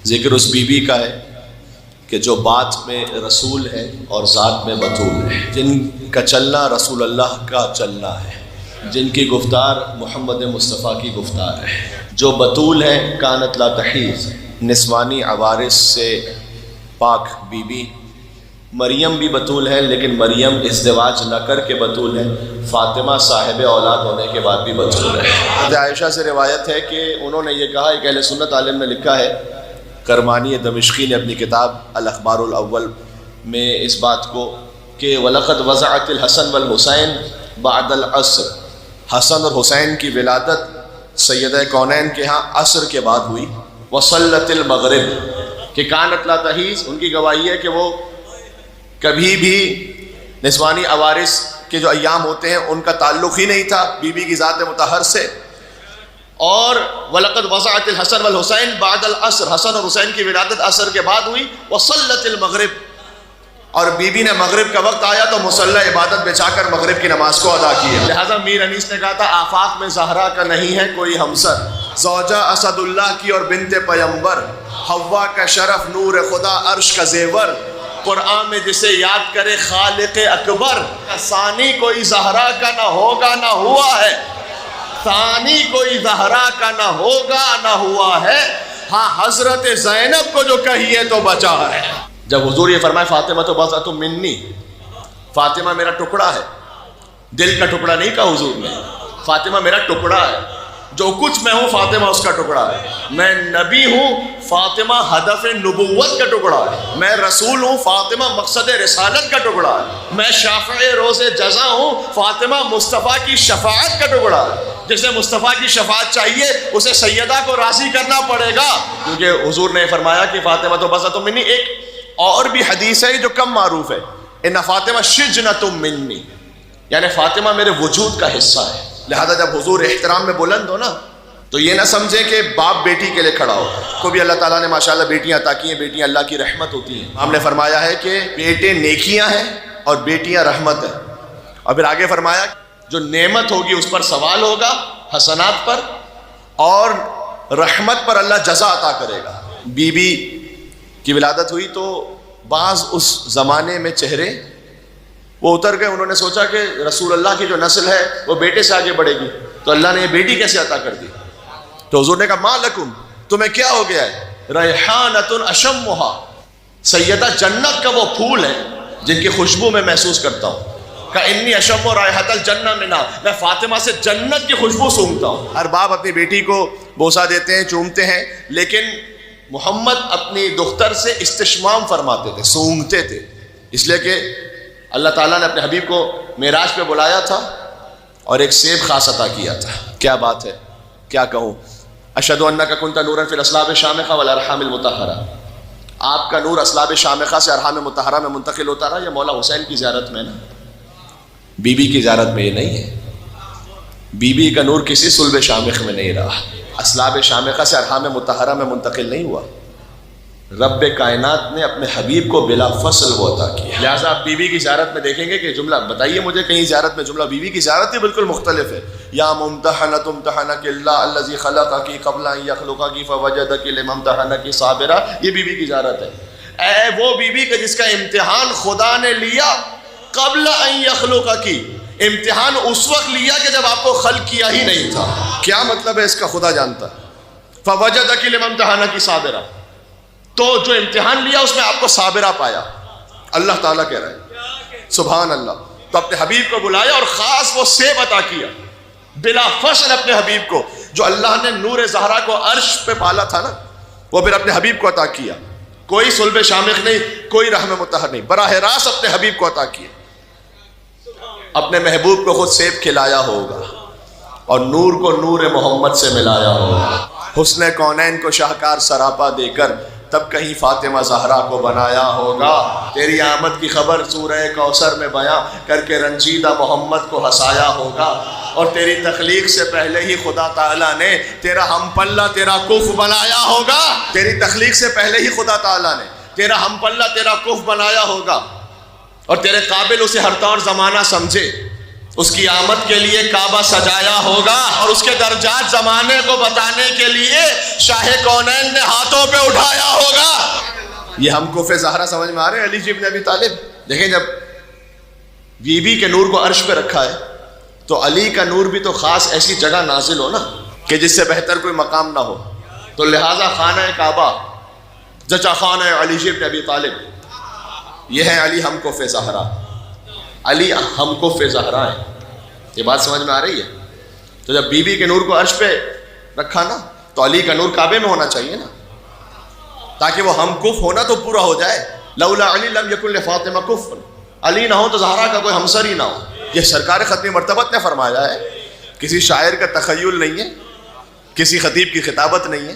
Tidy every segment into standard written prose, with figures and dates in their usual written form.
ذکر اس be be کا ہے کہ جو بات میں رسول ہے اور ذات میں بطول ہے، جن کا چلنا رسول اللہ کا چلنا ہے، جن کی گفتار محمد مصطفیٰ کی گفتار ہے، جو بطول ہے کانت لا تحیض، نسوانی عوارض سے پاک بی بی۔ مریم بھی بطول ہے، لیکن مریم ازدواج نہ کر کے بطول ہے، فاطمہ صاحب اولاد ہونے کے بعد بھی بطول ہے۔ حضرت عائشہ سے روایت ہے کہ انہوں نے یہ کہا، ایک اہل سنت عالم نے لکھا ہے، کرمانی دمشقی نے اپنی کتاب الاخبار الاول میں اس بات کو، کہ وَلَقَدْ وَضَعَتِ الْحَسَنُ وَالْحُسَيْنُ بَعْدَ الْعَصْرِ، حسن اور حسین کی ولادت سیدہ کونین کے ہاں عصر کے بعد ہوئی۔ وَصَلَّتِ الْمَغْرِبِ، کہ کانت لا تحیض، ان کی گواہی ہے کہ وہ کبھی بھی نسوانی عوارض کے جو ایام ہوتے ہیں ان کا تعلق ہی نہیں تھا بی بی کی ذات مطہر سے۔ اور وَلَقَدْ وَضَعَتِ الْحَسَنُ وَالْحُسَيْنُ بَعْدَ الْعَصْرِ، حسن اور حسین کی ولادت عصر کے بعد ہوئی۔ وَصَلَّتِ الْمَغْرِبِ، اور بی بی نے مغرب کا وقت آیا تو مصلی عبادت بچھا کر مغرب کی نماز کو ادا کی ہے۔ لہٰذا میر انیس نے کہا تھا، آفاق میں زہرا کا نہیں ہے کوئی ہمسر، زوجہ اسد اللہ کی اور بنت پیمبر، حوا کا شرف نور خدا عرش کا زیور، قرآن میں جسے یاد کرے خالق اکبر، ثانی کوئی زہرا کا نہ ہوگا نہ ہوا ہے، ثانی کوئی زہرا کا نہ ہوگا نہ ہوا ہے، ہاں حضرت زینب کو جو کہیے تو بچا ہے۔ جب حضور یہ فرمائے فاطمہ تو بضعۃ منی، فاطمہ میرا ٹکڑا ہے، دل کا ٹکڑا نہیں کہا حضور نے، فاطمہ میرا ٹکڑا ہے، جو کچھ میں ہوں فاطمہ اس کا ٹکڑا ہے، میں نبی ہوں فاطمہ ہدف نبوت کا ٹکڑا ہے، میں رسول ہوں فاطمہ مقصد رسالت کا ٹکڑا ہے، میں شافع روز جزا ہوں فاطمہ مصطفیٰ کی شفاعت کا ٹکڑا ہے۔ جسے مصطفیٰ کی شفاعت چاہیے اسے سیدہ کو راضی کرنا پڑے گا، کیونکہ حضور نے فرمایا کہ فاطمہ تو بضعۃ منی۔ ایک اور بھی حدیث ہے جو کم معروف ہے، ان فاطمہ شجنۃ منی، یعنی فاطمہ میرے وجود کا حصہ ہے۔ لہذا جب حضور احترام میں بلند ہو نا تو یہ نہ سمجھے کہ باپ بیٹی کے لیے کھڑا ہو، کو بھی اللہ تعالیٰ نے ماشاءاللہ بیٹیاں عطا کی ہیں، بیٹیاں اللہ کی رحمت ہوتی ہیں۔ ہم نے فرمایا ہے کہ بیٹے نیکیاں ہیں اور بیٹیاں رحمت ہیں، اور پھر آگے فرمایا جو نعمت ہوگی اس پر سوال ہوگا، حسنات پر، اور رحمت پر اللہ جزا عطا کرے گا۔ بی بی کی ولادت ہوئی تو بعض اس زمانے میں چہرے وہ اتر گئے، انہوں نے سوچا کہ رسول اللہ کی جو نسل ہے وہ بیٹے سے آگے بڑھے گی، تو اللہ نے یہ بیٹی کیسے عطا کر دی؟ تو حضور نے کہا ما لکم، تمہیں کیا ہو گیا ہے؟ ریحانۃ اشمھا، سیدہ جنت کا وہ پھول ہے جن کی خوشبو میں محسوس کرتا ہوں، کہ انی اشم رائحۃ الجنہ منا، میں فاطمہ سے جنت کی خوشبو سونگتا ہوں۔ ہر باپ اپنی بیٹی کو بوسہ دیتے ہیں، چومتے ہیں، لیکن محمد اپنی دختر سے استشمام فرماتے تھے، سونگتے تھے، اس لیے کہ اللہ تعالیٰ نے اپنے حبیب کو معراج پہ بلایا تھا اور ایک سیب خاص عطا کیا تھا۔ کیا بات ہے، کیا کہوں، اشہد انک کنت نورا فی الاصلاب الشامخہ والارحام المطہرہ، آپ کا نور اصلاب شامخہ سے ارحام مطہرہ میں منتقل ہوتا رہا۔ یہ مولا حسین کی زیارت میں نا، بی بی کی زیارت میں یہ نہیں ہے، بی بی کا نور کسی صلب شامخ میں نہیں رہا، اصلاب شامخہ سے ارحام مطہرہ میں منتقل نہیں ہوا، رب کائنات نے اپنے حبیب کو بلا فصل وہ عطا کیا۔ لہٰذا آپ بی بی کی زیارت میں دیکھیں گے کہ جملہ بتائیے مجھے کہیں زیارت میں جملہ، بی بی کی زیارت ہی بالکل مختلف ہے۔ یا ممتحنۃ امتحنک اللہ الذی خلقک قبل ان یخلقک فوجدک لم امتحنک صابرا، یہ بی بی کی زیارت ہے۔ اے وہ بی بی کہ جس کا امتحان خدا نے لیا قبل ان یخلقک، امتحان اس وقت لیا کہ جب آپ کو خلق کیا ہی نہیں تھا۔ کیا مطلب ہے اس کا خدا جانتا ہے۔ فوجدک لم امتحنک صابرا، تو جو امتحان لیا اس میں آپ کو صابرہ پایا، اللہ تعالیٰ کہہ رہا ہے سبحان اللہ۔ تو اپنے حبیب کو بلایا اور خاص وہ سیب عطا کیا بلا فصل اپنے حبیب کو، جو اللہ نے نور زہرا کو عرش پہ پالا تھا نا، وہ پھر اپنے حبیب کو عطا کیا، کوئی صلب شامخ نہیں، کوئی رحم مطہر نہیں، براہ راست اپنے حبیب کو عطا کیا۔ اپنے محبوب کو خود سیب کھلایا ہوگا اور نور کو نور محمد سے ملایا ہوگا، حسن کونین کو شاہکار سراپا دے کر تب کہیں فاطمہ زہرا کو بنایا ہوگا، تیری آمد کی خبر سورہ کوثر میں بیاں کر کے رنجیدہ محمد کو ہنسایا ہوگا، اور تیری تخلیق سے پہلے ہی خدا تعالیٰ نے تیرا ہم پلہ تیرا کف بنایا ہوگا، تیری تخلیق سے پہلے ہی خدا تعالیٰ نے تیرا ہم پلہ تیرا کف بنایا ہوگا، اور تیرے قابل اسے ہر طور زمانہ سمجھے، اس کی آمد کے لیے کعبہ سجایا ہوگا، اور اس کے درجات زمانے کو بتانے کے لیے شاہ کونین نے ہاتھوں پہ اٹھایا ہوگا۔ یہ ہم کف زہرا سمجھ میں آ رہے ہیں علی جی ابن ابی طالب؟ دیکھیں جب بیوی کے نور کو عرش پہ رکھا ہے تو علی کا نور بھی تو خاص ایسی جگہ نازل ہو نا کہ جس سے بہتر کوئی مقام نہ ہو، تو لہٰذا خانہ کعبہ جچا خانہ علی جی ابن ابی طالب، یہ ہے علی ہم کف زہرا، علی ہم کف زہرا ہے۔ یہ بات سمجھ میں آ رہی ہے؟ تو جب بیوی کے نور کو عرش پہ رکھا نا تو علی کا نور کعبے میں ہونا چاہیے نا، تاکہ وہ ہم کف ہونا تو پورا ہو جائے۔ لولا علی لم یکن لفاطمہ کف، علی نہ ہو تو زہرا کا کوئی ہمسر ہی نہ ہو۔ یہ سرکار ختم مرتبت نے فرمایا ہے، کسی شاعر کا تخیل نہیں ہے، کسی خطیب کی خطابت نہیں ہے،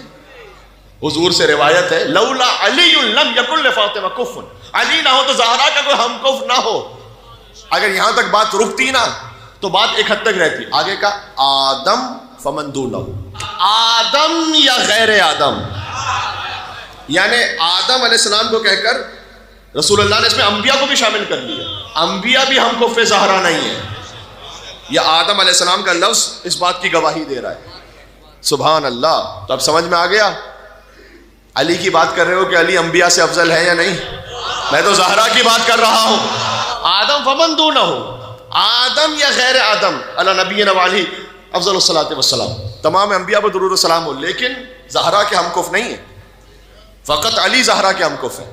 حضور سے روایت ہے لولا علی لم یکن لفاطمہ کف، علی نہ ہو تو زہرا کا کوئی ہم کف نہ ہو۔ اگر یہاں تک بات رکتی نا تو بات ایک حد تک رہتی، آگے کا آدم فمن دونہ، آدم یا غیر آدم، یعنی آدم علیہ السلام کو کہہ کر رسول اللہ نے اس میں انبیاء کو بھی شامل کر لیا۔ انبیاء بھی ہم کف زہرا نہیں ہے، یہ آدم علیہ السلام کا لفظ اس بات کی گواہی دے رہا ہے۔ سبحان اللہ۔ تو اب سمجھ میں آ گیا علی کی بات کر رہے ہو کہ علی انبیاء سے افضل ہے یا نہیں؟ میں تو زہرا کی بات کر رہا ہوں۔ آدم فمن دونہ، آدم یا غیر آدم، علی نبینا وعلیہ افضل الصلاۃ والسلام، تمام انبیاء پر درود و سلام ہو، لیکن زہرا کے ہم کف نہیں ہے، فقط علی زہرا کے ہم کف ہیں۔